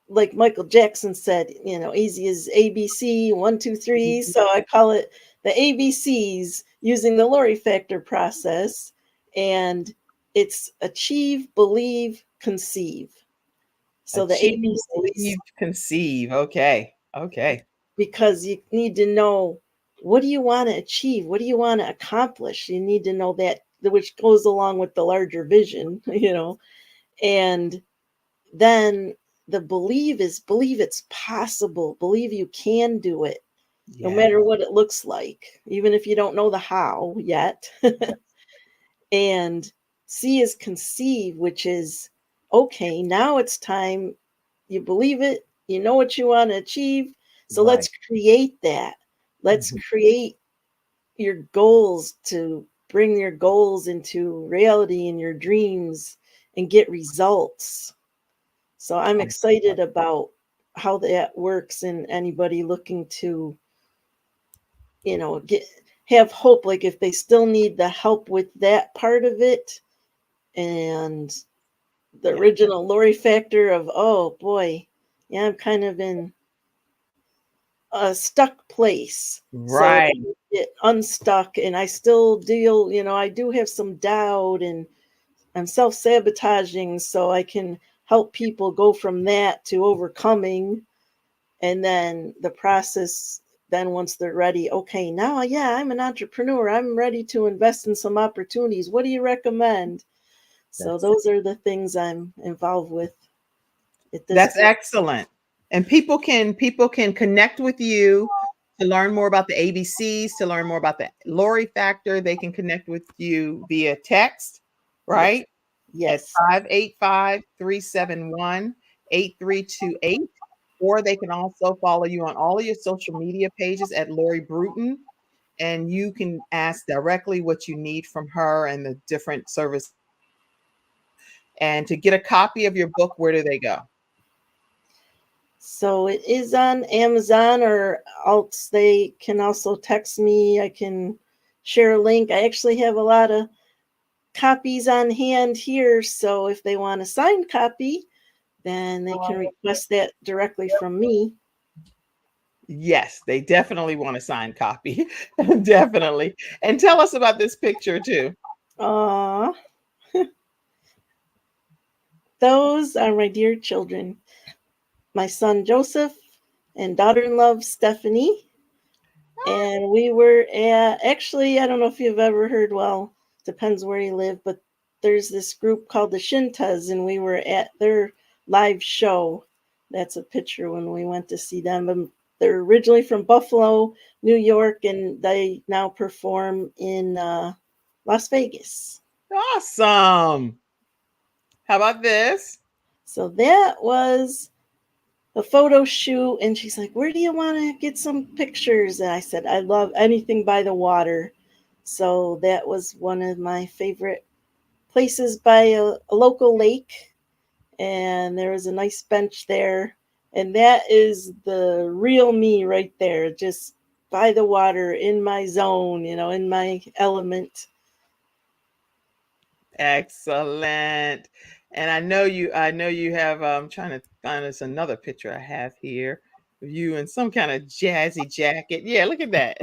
like Michael Jackson said, easy as ABC, 1, 2, 3. So I call it the ABCs using the Lori Factor process. And it's achieve, believe, conceive. So Achieve, the ABCs, believe, conceive. Okay. because you need to know, what do you want to achieve? What do you want to accomplish? You need to know that, which goes along with the larger vision, and then the believe is believe it's possible, believe you can do it, no matter what it looks like, even if you don't know the how yet. And C is conceive, which is, okay, now it's time. You believe it, you know what you want to achieve. So let's create that. Let's create your goals, to bring your goals into reality in your dreams and get results. So I'm excited about how that works, and anybody looking to, have hope, like if they still need the help with that part of it, and the original Lori Factor of, oh boy, yeah, I'm kind of in a stuck place. Right. So get unstuck, and I still deal, I do have some doubt, and I'm self-sabotaging, so I can help people go from that to overcoming. And then the process, then once they're ready, okay, now, I'm an entrepreneur. I'm ready to invest in some opportunities. What do you recommend? So those are the things I'm involved with. That's excellent. And people can connect with you to learn more about the ABCs, to learn more about the Lori Factor. They can connect with you via text, right? Yes. At 585-371-8328. or they can also follow you on all of your social media pages at Lori Bruton, and you can ask directly what you need from her and the different services. And to get a copy of your book, where do they go? So it is on Amazon, or else they can also text me. I can share a link. I actually have a lot of copies on hand here, so if they want a signed copy, then they can request that directly from me. Yes, they definitely want a signed copy. Definitely. And tell us about this picture too. Those are my dear children. My son Joseph and daughter-in-law Stephanie. And we were actually, I don't know if you've ever heard, well, depends where you live, but there's this group called the Shintas, and we were at their live show. That's a picture when we went to see them. They're originally from Buffalo, New York, and they now perform in Las Vegas. Awesome. How about this? So that was a photo shoot, and she's like, where do you want to get some pictures? And I said, I love anything by the water. So that was one of my favorite places by a local lake, and there was a nice bench there, and that is the real me right there, just by the water, in my zone, in my element. Excellent. And I know you have, I'm trying to find us another picture I have here of you in some kind of jazzy jacket. Yeah, look at that.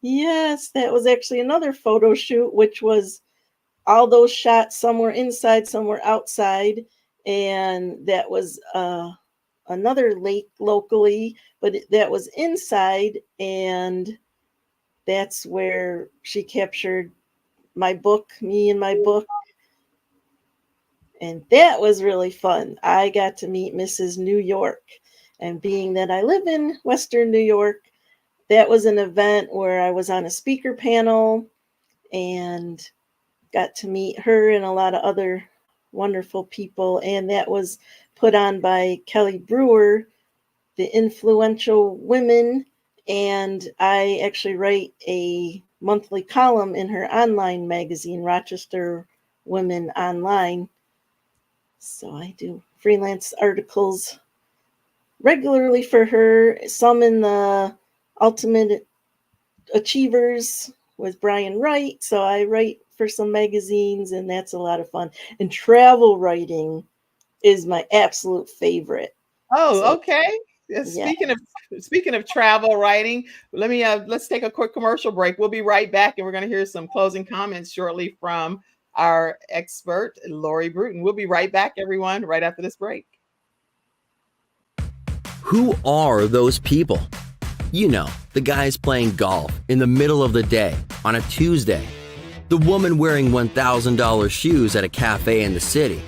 Yes, that was actually another photo shoot, which was all those shots. Some were inside, some were outside. And that was another lake locally, but that was inside. And that's where she captured my book, me and my book. And that was really fun. I got to meet Mrs. New York. And being that I live in Western New York, that was an event where I was on a speaker panel and got to meet her and a lot of other wonderful people. And that was put on by Kelly Brewer, the Influential Women. And I actually write a monthly column in her online magazine, Rochester Women Online. So I do freelance articles regularly for her, some in the Ultimate Achievers with Brian Wright. So I write for some magazines, and that's a lot of fun. And travel writing is my absolute favorite. Oh, okay. Yeah. Speaking of travel writing, let's take a quick commercial break. We'll be right back, and we're going to hear some closing comments shortly from our expert, Lori Bruton. We'll be right back, everyone, right after this break. Who are those people? You know, the guys playing golf in the middle of the day on a Tuesday. The woman wearing $1,000 shoes at a cafe in the city.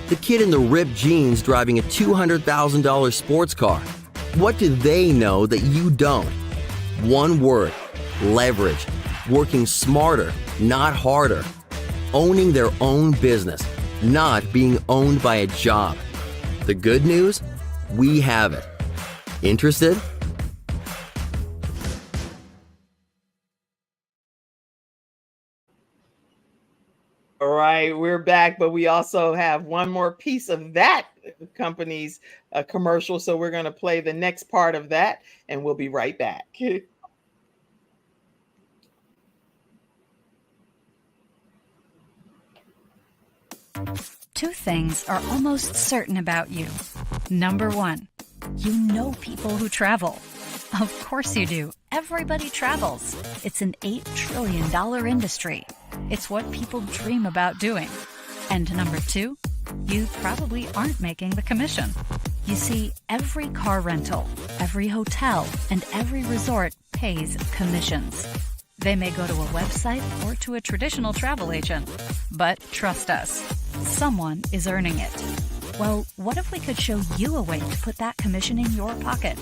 The kid in the ripped jeans driving a $200,000 sports car. What do they know that you don't? One word: leverage. Working smarter, not harder. Owning their own business, not being owned by a job. The good news? We have it. Interested? All right, we're back, but we also have one more piece of that company's commercial. So we're going to play the next part of that, and we'll be right back. Two things are almost certain about you. Number one, you know people who travel. Of course you do. Everybody travels. It's an $8 trillion industry. It's what people dream about doing. And number two, you probably aren't making the commission. You see, every car rental, every hotel, and every resort pays commissions. They may go to a website or to a traditional travel agent. But trust us, someone is earning it. Well, what if we could show you a way to put that commission in your pocket?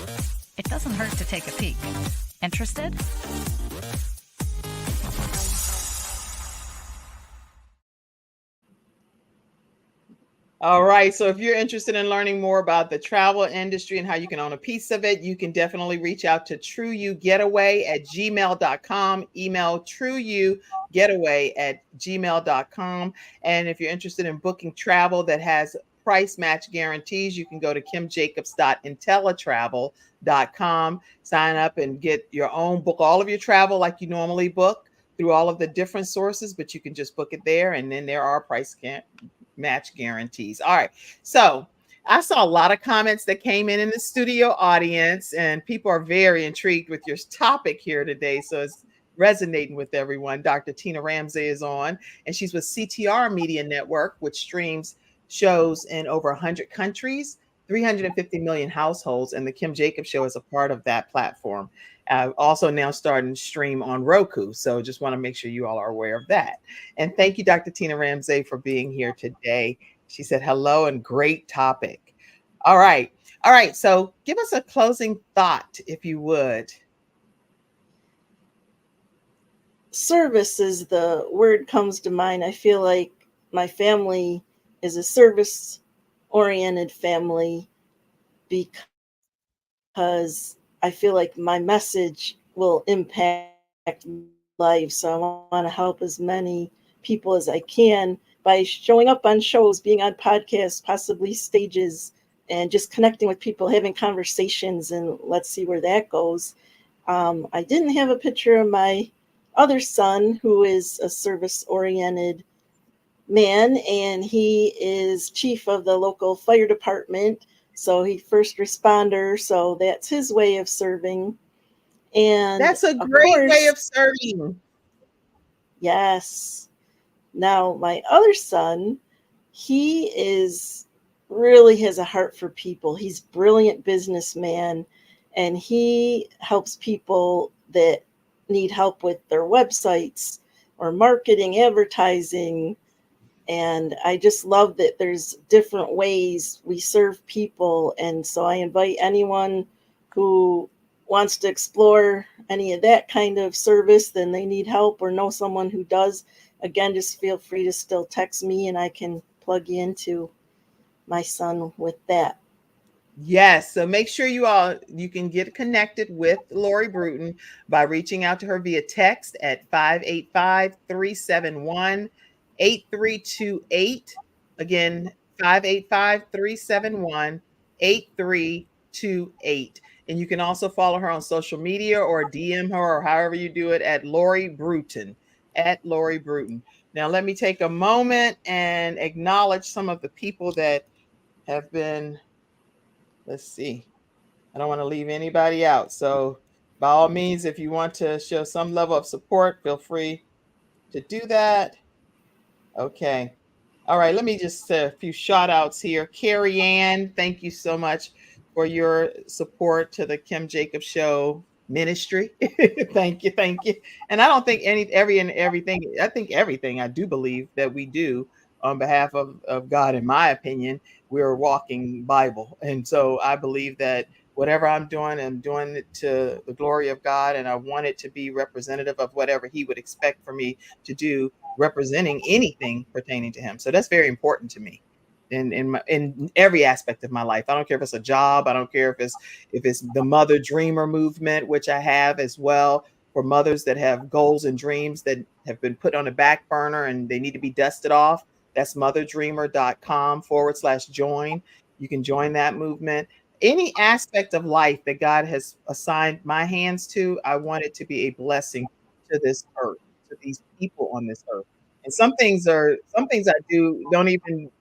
It doesn't hurt to take a peek. Interested? All right. So if you're interested in learning more about the travel industry and how you can own a piece of it, you can definitely reach out to trueyougetaway@gmail.com. Email trueyougetaway@gmail.com. And if you're interested in booking travel that has price match guarantees, you can go to kimjacobs.intellitravel.com. Sign up and get your own, book all of your travel like you normally book through all of the different sources, but you can just book it there. And then there are price match guarantees. All right. So I saw a lot of comments that came in the studio audience, and people are very intrigued with your topic here today. So it's resonating with everyone. Dr. Tina Ramsey is on, and she's with CTR Media Network, which streams shows in over 100 countries, 350 million households, and the Kim Jacobs Show is a part of that platform. Also now starting to stream on Roku. So just want to make sure you all are aware of that. And thank you, Dr. Tina Ramsey, for being here today. She said hello and great topic. All right. All right. So give us a closing thought, if you would. Service is the word comes to mind. I feel like my family is a service-oriented family because I feel like my message will impact life. So I want to help as many people as I can by showing up on shows, being on podcasts, possibly stages, and just connecting with people, having conversations, and let's see where that goes. I didn't have a picture of my other son, who is a service-oriented man, and he is chief of the local fire department. So he first responder. So that's his way of serving. And that's a great way of serving. Yes. Now, my other son, he really has a heart for people. He's a brilliant businessman, and he helps people that need help with their websites or marketing, advertising. And I just love that there's different ways we serve people. And so I invite anyone who wants to explore any of that kind of service, then they need help or know someone who does. Again, just feel free to still text me and I can plug you into my son with that. Yes. So make sure you can get connected with Lori Bruton by reaching out to her via text at 585-371-8328. Again, 585-371-8328. And you can also follow her on social media or DM her or however you do it at Lori Bruton, at Lori Bruton. Now, let me take a moment and acknowledge some of the people that have been, let's see. I don't want to leave anybody out. So by all means, if you want to show some level of support, feel free to do that. Okay. All right. Let me just say a few shout outs here. Carrie Ann, thank you so much for your support to the Kim Jacobs Show ministry. Thank you. Thank you. And I don't think everything, I think everything I do believe that we do on behalf of God, in my opinion, we're a walking Bible. And so I believe that whatever I'm doing it to the glory of God. And I want it to be representative of whatever he would expect for me to do, representing anything pertaining to him. So that's very important to me in every aspect of my life. I don't care if it's a job. I don't care if it's the mother dreamer movement, which I have as well, for mothers that have goals and dreams that have been put on the back burner and they need to be dusted off. That's motherdreamer.com/join. You can join that movement. Any aspect of life that God has assigned my hands to, I want it to be a blessing to this earth, to these people on this earth. And some things I do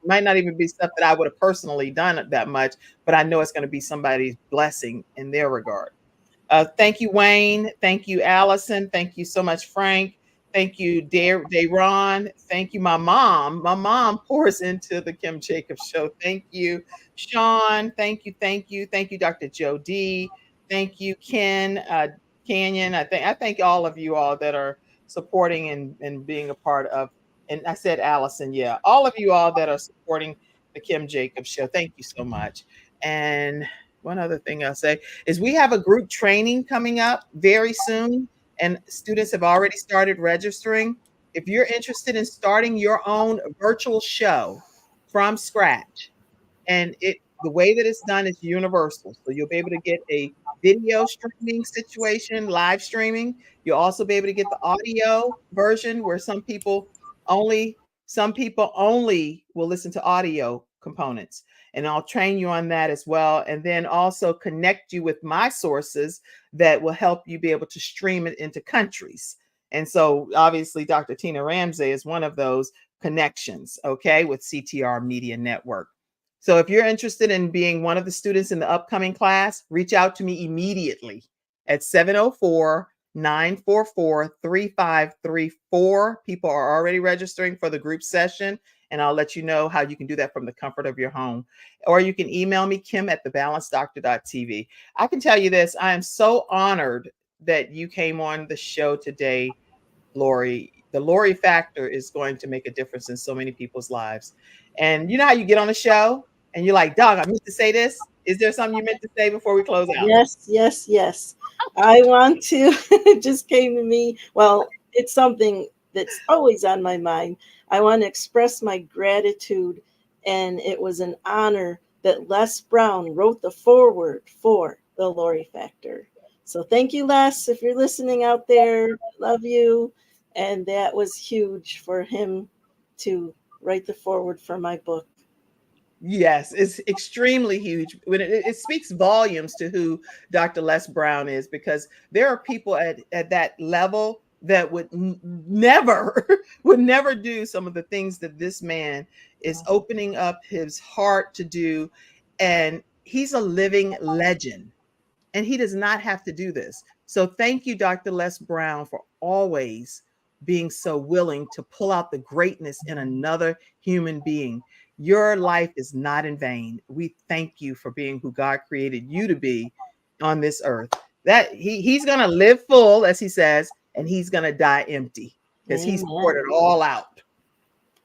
might not even be stuff that I would have personally done that much, but I know it's going to be somebody's blessing in their regard. Thank you, Wayne. Thank you, Allison. Thank you so much, Frank. Thank you, Dayron. Thank you, my mom. My mom pours into the Kim Jacobs Show. Thank you, Sean. Thank you, thank you, thank you, Dr. Joe D. Thank you, Ken, Canyon. I thank all of you all that are supporting and being a part of. And I said Allison, yeah, all of you all that are supporting the Kim Jacobs Show. Thank you so much. And one other thing I'll say is we have a group training coming up very soon, and students have already started registering. If you're interested in starting your own virtual show, from scratch. And the way that it's done is universal. So you'll be able to get a video streaming situation, live streaming. You'll also be able to get the audio version where some people only will listen to audio components. And I'll train you on that as well. And then also connect you with my sources that will help you be able to stream it into countries. And so obviously Dr. Tina Ramsey is one of those connections, okay, with CTR Media Network. So if you're interested in being one of the students in the upcoming class, reach out to me immediately at 704-944-3534. People are already registering for the group session, and I'll let you know how you can do that from the comfort of your home. Or you can email me, kim@thebalancedoctor.tv. I can tell you this, I am so honored that you came on the show today, Lori. The Lori factor is going to make a difference in so many people's lives. And you know how you get on a show and you're like, Doug, I meant to say this. Is there something you meant to say before we close out? Yes. I want to, it just came to me. Well, it's something that's always on my mind. I want to express my gratitude. And it was an honor that Les Brown wrote the foreword for the Lori Factor. So thank you, Les, if you're listening out there. Love you. And that was huge for him to write the foreword for my book. Yes, it's extremely huge. When it speaks volumes to who Dr. Les Brown is, because there are people at that level that would never do some of the things that this man is opening up his heart to do. And he's a living legend, and he does not have to do this. So thank you, Dr. Les Brown, for always being so willing to pull out the greatness in another human being. Your life is not in vain. We thank you for being who God created you to be on this earth. That he's going to live full, as he says, and he's going to die empty because he's poured it all out.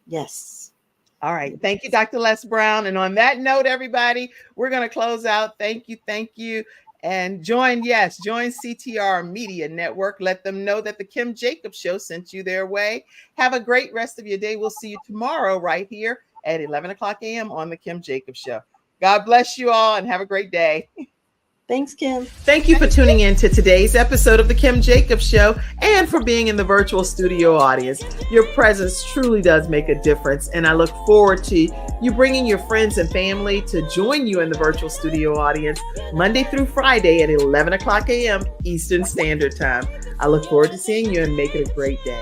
Yes. All right. Thank you, Dr. Les Brown. And on that note, everybody, we're going to close out. Thank you. And join CTR Media Network. Let them know that the Kim Jacobs Show sent you their way. Have a great rest of your day. We'll see you tomorrow right here at 11 o'clock a.m. on the Kim Jacobs Show. God bless you all and have a great day. Thanks, Kim. Thank you for tuning in to today's episode of the Kim Jacobs Show and for being in the virtual studio audience. Your presence truly does make a difference, and I look forward to you bringing your friends and family to join you in the virtual studio audience Monday through Friday at 11 o'clock a.m. Eastern Standard Time. I look forward to seeing you and make it a great day.